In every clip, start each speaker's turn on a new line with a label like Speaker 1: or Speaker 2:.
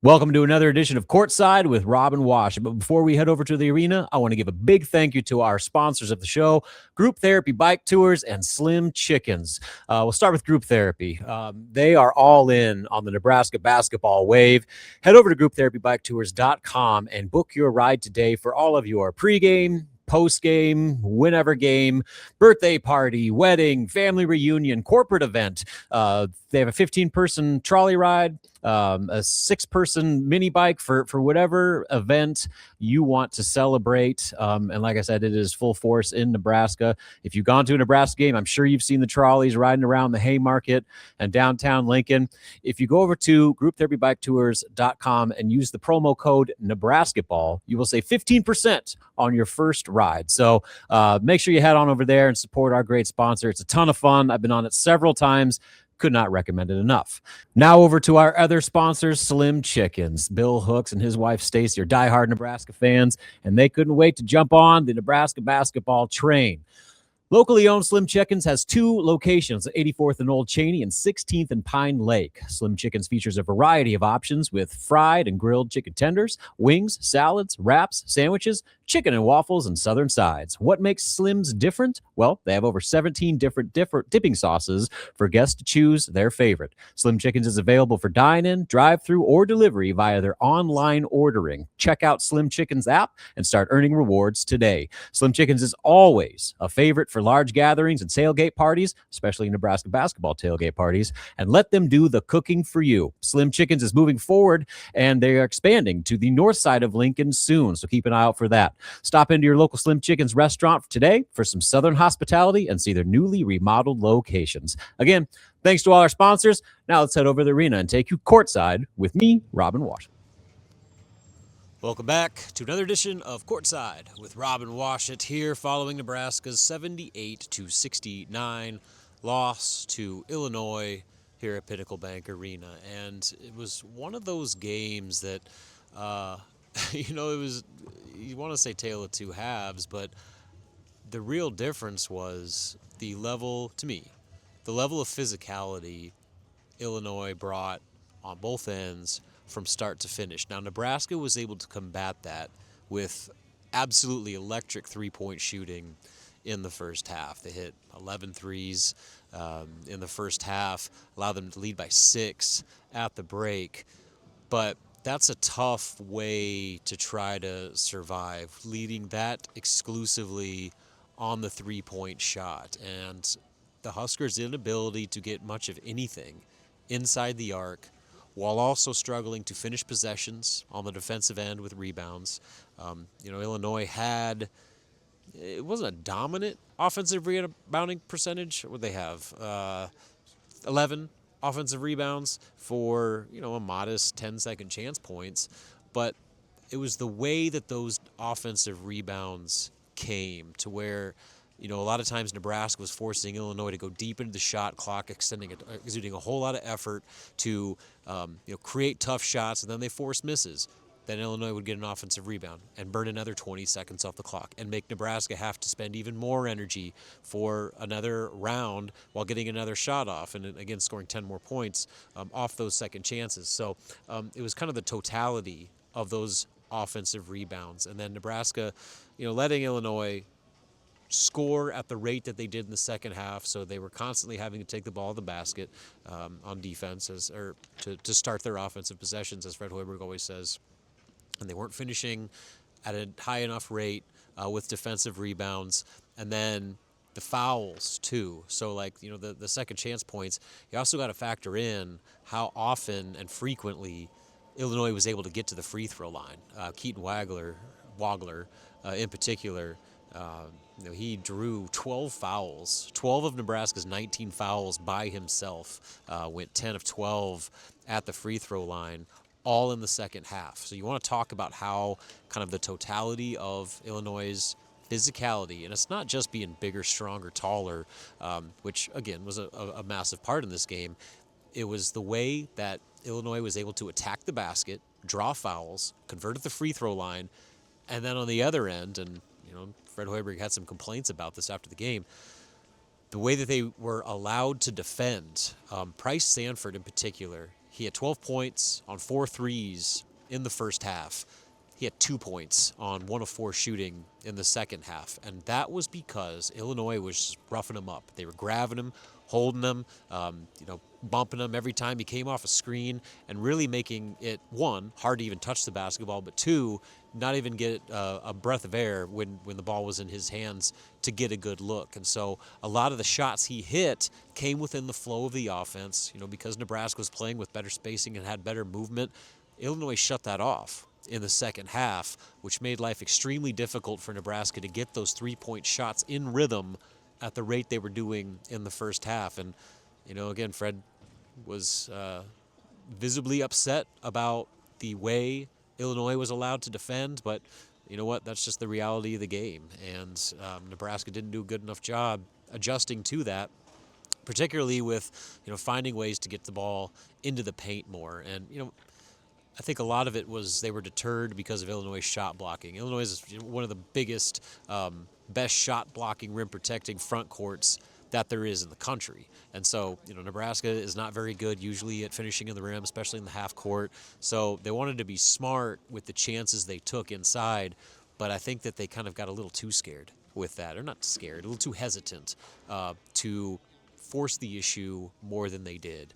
Speaker 1: Welcome to another edition of Courtside with Rob and Wash. But before we head over to the arena, I want to give a big thank you to our sponsors of the show, Group Therapy Bike Tours and Slim Chickens. We'll start with Group Therapy. They are all in on the Nebraska basketball wave. Head over to grouptherapybiketours.com and book your ride today for all of your pregame, post-game, whenever game, birthday party, wedding, family reunion, corporate event. They have a 15-person trolley ride, a 6-person mini bike for whatever event you want to celebrate. And like I said, it is full force in Nebraska. If you've gone to a Nebraska game, I'm sure you've seen the trolleys riding around the Haymarket and downtown Lincoln. If you go over to grouptherapybiketours.com and use the promo code NebraskaBall, you will save 15% on your first ride. So make sure you head on over there and support our great sponsor. It's a ton of fun. I've been on it several times. Could not recommend it enough. Now over to our other sponsors, Slim Chickens. Bill Hooks and his wife Stacy are diehard Nebraska fans, and they couldn't wait to jump on the Nebraska basketball train. Locally owned Slim Chickens has 2 locations, 84th and Old Cheney and 16th and Pine Lake. Slim Chickens features a variety of options with fried and grilled chicken tenders, wings, salads, wraps, sandwiches, chicken and waffles, and southern sides. What makes Slim's different? Well, they have over 17 different dipping sauces for guests to choose their favorite. Slim Chickens is available for dine-in, drive-thru, or delivery via their online ordering. Check out Slim Chickens app and start earning rewards today. Slim Chickens is always a favorite for large gatherings and tailgate parties, especially Nebraska basketball tailgate parties, and let them do the cooking for you. Slim Chickens is moving forward, and they are expanding to the north side of Lincoln soon, so keep an eye out for that. Stop into your local Slim Chickens restaurant today for some southern hospitality and see their newly remodeled locations. Again, thanks to all our sponsors. Now let's head over to the arena and take you courtside with me, Robin Wash. Welcome back to another edition of Courtside with Robin Washut here following Nebraska's 78-69 loss to Illinois here at Pinnacle Bank Arena. And it was one of those games that, it was, you want to say tale of two halves, but the real difference was the level, to me, the level of physicality Illinois brought on both ends from start to finish. Now, Nebraska was able to combat that with absolutely electric three-point shooting in the first half. They hit 11 threes in the first half, allowed them to lead by 6 at the break. But that's a tough way to try to survive, leading that exclusively on the three-point shot. And the Huskers' inability to get much of anything inside the arc, while also struggling to finish possessions on the defensive end with rebounds. Illinois had, it wasn't a dominant offensive rebounding percentage. What they have? 11 offensive rebounds for, a modest 10-second chance points. But it was the way that those offensive rebounds came to where, a lot of times Nebraska was forcing Illinois to go deep into the shot clock, exuding a whole lot of effort to, create tough shots, and then they forced misses. Then Illinois would get an offensive rebound and burn another 20 seconds off the clock and make Nebraska have to spend even more energy for another round while getting another shot off and, again, scoring 10 more points off those second chances. So it was kind of the totality of those offensive rebounds. And then Nebraska, letting Illinois score at the rate that they did in the second half, so they were constantly having to take the ball to the basket on defense to start their offensive possessions, as Fred Hoiberg always says. And they weren't finishing at a high enough rate with defensive rebounds. And then the fouls, too. So, the second chance points, you also got to factor in how often and frequently Illinois was able to get to the free throw line. Keaton Wagler in particular, he drew 12 fouls. 12 of Nebraska's 19 fouls by himself, went 10 of 12 at the free throw line, all in the second half. So you want to talk about how kind of the totality of Illinois' physicality, and it's not just being bigger, stronger, taller, which, again, was a massive part in this game. It was the way that Illinois was able to attack the basket, draw fouls, convert at the free throw line, and then on the other end, and Fred Hoiberg had some complaints about this after the game, the way that they were allowed to defend. Price Sanford in particular, he had 12 points on 4 threes in the first half. He had 2 points on 1 of 4 shooting in the second half, and that was because Illinois was just roughing him up. They were grabbing him, holding him, bumping him every time he came off a screen, and really making it, one, hard to even touch the basketball, but two, not even get a breath of air when the ball was in his hands to get a good look. And so a lot of the shots he hit came within the flow of the offense, because Nebraska was playing with better spacing and had better movement. Illinois shut that off in the second half, which made life extremely difficult for Nebraska to get those three-point shots in rhythm at the rate they were doing in the first half. And, again, Fred was visibly upset about the way Illinois was allowed to defend, but you know what? That's just the reality of the game. And Nebraska didn't do a good enough job adjusting to that, particularly with, finding ways to get the ball into the paint more. And, I think a lot of it was they were deterred because of Illinois' shot blocking. Illinois is one of the biggest, best shot blocking, rim protecting front courts that there is in the country. And so, Nebraska is not very good usually at finishing in the rim, especially in the half court. So they wanted to be smart with the chances they took inside, but I think that they kind of got a little too scared with that, or not scared, a little too hesitant to force the issue more than they did.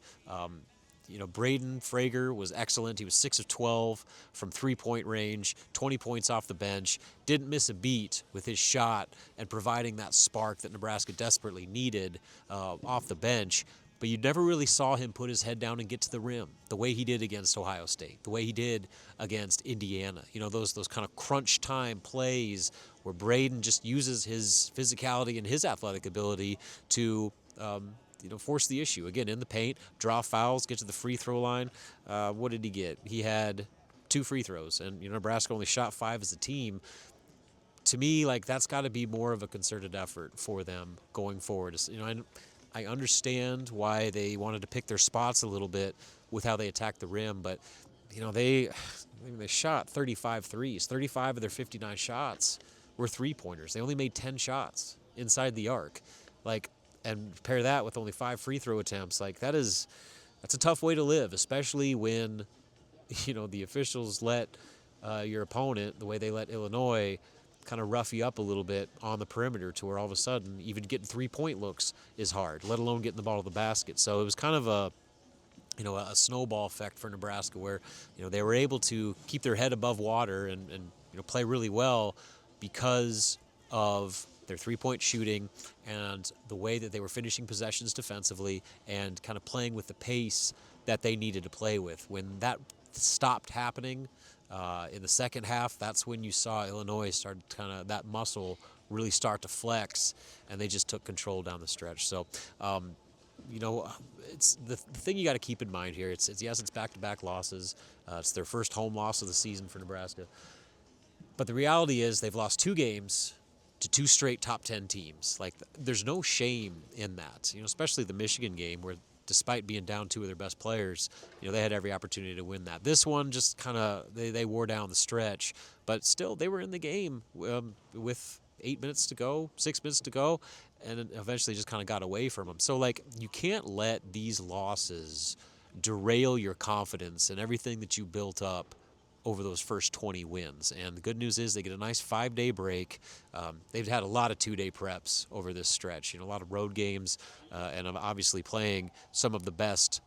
Speaker 1: Braden Frager was excellent. He was 6 of 12 from three-point range, 20 points off the bench, didn't miss a beat with his shot and providing that spark that Nebraska desperately needed off the bench. But you never really saw him put his head down and get to the rim the way he did against Ohio State, the way he did against Indiana. Those kind of crunch time plays where Braden just uses his physicality and his athletic ability to force the issue. Again, in the paint, draw fouls, get to the free throw line. What did he get? He had 2 free throws, and Nebraska only shot 5 as a team. To me, that's got to be more of a concerted effort for them going forward. I understand why they wanted to pick their spots a little bit with how they attacked the rim, but they shot 35 threes. 35 of their 59 shots were three-pointers. They only made 10 shots inside the arc. And pair that with only 5 free throw attempts, that's a tough way to live, especially when, the officials let your opponent, the way they let Illinois, kind of rough you up a little bit on the perimeter to where all of a sudden even getting 3-point looks is hard, let alone getting the ball to the basket. So it was kind of a snowball effect for Nebraska where, they were able to keep their head above water and play really well because of their three-point shooting and the way that they were finishing possessions defensively and kind of playing with the pace that they needed to play with. When that stopped happening in the second half, that's when you saw Illinois start that muscle really start to flex, and they just took control down the stretch. So, it's the thing you got to keep in mind here. It's back-to-back losses. It's their first home loss of the season for Nebraska. But the reality is they've lost 2 games to 2 straight top 10 teams. There's no shame in that, especially the Michigan game where despite being down 2 of their best players, they had every opportunity to win that. This one just kind of, they wore down the stretch, but still they were in the game with 8 minutes to go, 6 minutes to go, and eventually just kind of got away from them. So you can't let these losses derail your confidence and everything that you built up over those first 20 wins. And the good news is they get a nice 5-day break. They've had a lot of 2-day preps over this stretch, a lot of road games, and obviously playing some of the best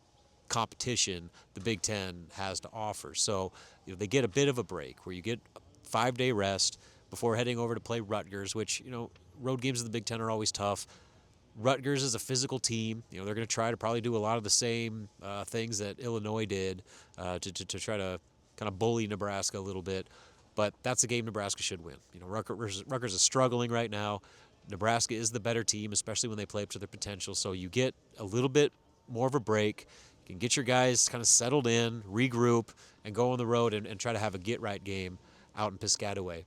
Speaker 1: competition the Big Ten has to offer. So they get a bit of a break where you get a 5-day rest before heading over to play Rutgers, which, road games in the Big Ten are always tough. Rutgers is a physical team. They're going to try to probably do a lot of the same things that Illinois did to try to kind of bully Nebraska a little bit, but that's a game Nebraska should win. Rutgers is struggling right now. Nebraska is the better team, especially when they play up to their potential, so you get a little bit more of a break. You can get your guys kind of settled in, regroup, and go on the road and try to have a get-right game out in Piscataway.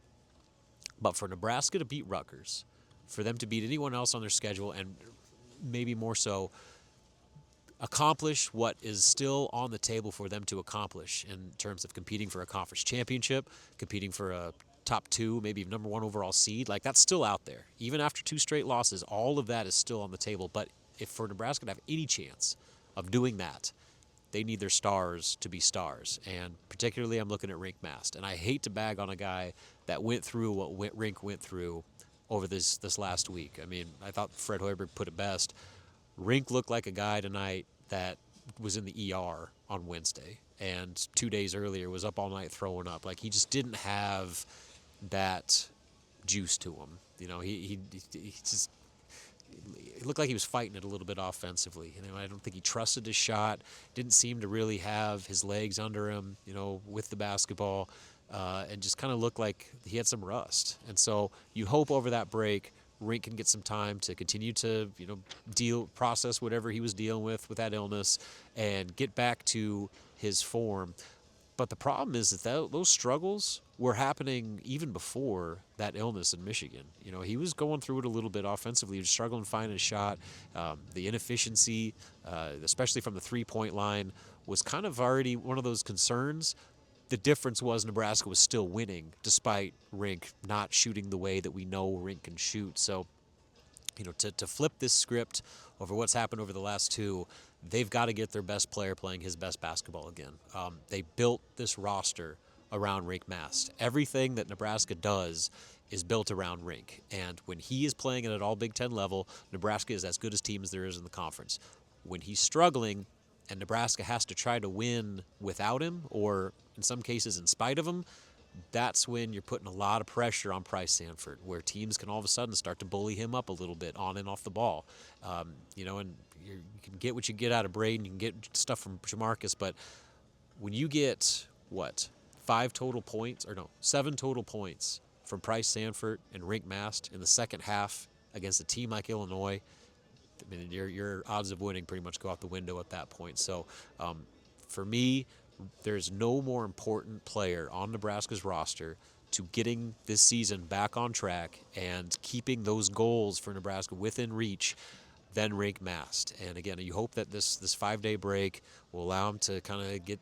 Speaker 1: But for Nebraska to beat Rutgers, for them to beat anyone else on their schedule, and maybe more so, accomplish what is still on the table for them to accomplish in terms of competing for a conference championship, competing for a top 2, maybe number 1 overall seed, that's still out there. Even after 2 straight losses, all of that is still on the table. But if for Nebraska to have any chance of doing that, they need their stars to be stars. And particularly I'm looking at Rink Mast. And I hate to bag on a guy that went through what Rink went through over this last week. I mean, I thought Fred Hoiberg put it best. Rink looked like a guy tonight that was in the ER on Wednesday, and 2 days earlier was up all night throwing up. Like, he just didn't have that juice to him. You know, he just it looked like he was fighting it a little bit offensively. You know, I don't think he trusted his shot. Didn't seem to really have his legs under him, you know, with the basketball, and just kind of looked like he had some rust. And so you hope over that break, Rink can get some time to continue to, you know, process whatever he was dealing with that illness, and get back to his form. But the problem is that those struggles were happening even before that illness in Michigan. You know, he was going through it a little bit offensively. He was struggling finding a shot. The inefficiency, especially from the three-point line, was kind of already one of those concerns. The difference was Nebraska was still winning, despite Rink not shooting the way that we know Rink can shoot. So, you know, to flip this script over what's happened over the last two, they've got to get their best player playing his best basketball again. They built this roster around Rink Mast. Everything that Nebraska does is built around Rink. And when he is playing at an all Big Ten level, Nebraska is as good a team as there is in the conference. When he's struggling and Nebraska has to try to win without him, or in some cases in spite of him, that's when you're putting a lot of pressure on Price Sanford, where teams can all of a sudden start to bully him up a little bit on and off the ball. You know, and you can get what you get out of Braden, you can get stuff from Jamarcus, but when you get, 7 total points from Price Sanford and Rink Mast in the second half against a team like Illinois, I mean, your odds of winning pretty much go out the window at that point. So for me, there's no more important player on Nebraska's roster to getting this season back on track and keeping those goals for Nebraska within reach than Rink Mast. And again, you hope that this 5-day break will allow him to kind of get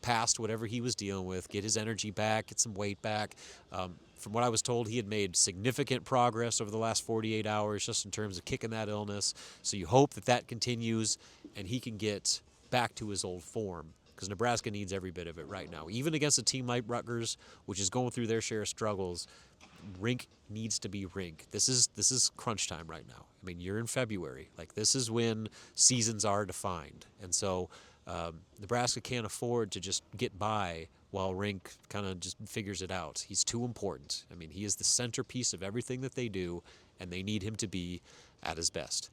Speaker 1: past whatever he was dealing with, get his energy back, get some weight back. From what I was told, he had made significant progress over the last 48 hours just in terms of kicking that illness. So you hope that continues and he can get back to his old form, because Nebraska needs every bit of it right now. Even against a team like Rutgers, which is going through their share of struggles, Rink needs to be Rink. This is crunch time right now. I mean, you're in February. Like, this is when seasons are defined. And so Nebraska can't afford to just get by while Rink kind of just figures it out. He's too important. I mean, he is the centerpiece of everything that they do, and they need him to be at his best.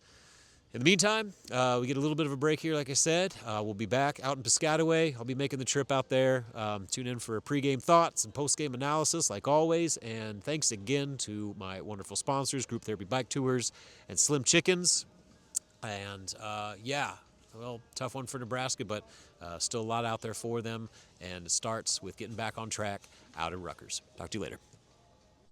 Speaker 1: In the meantime, we get a little bit of a break here, like I said. We'll be back out in Piscataway. I'll be making the trip out there. Tune in for pregame thoughts and postgame analysis, like always. And thanks again to my wonderful sponsors, Group Therapy Bike Tours and Slim Chickens. And, tough one for Nebraska, but still a lot out there for them. And it starts with getting back on track out in Rutgers. Talk to you later.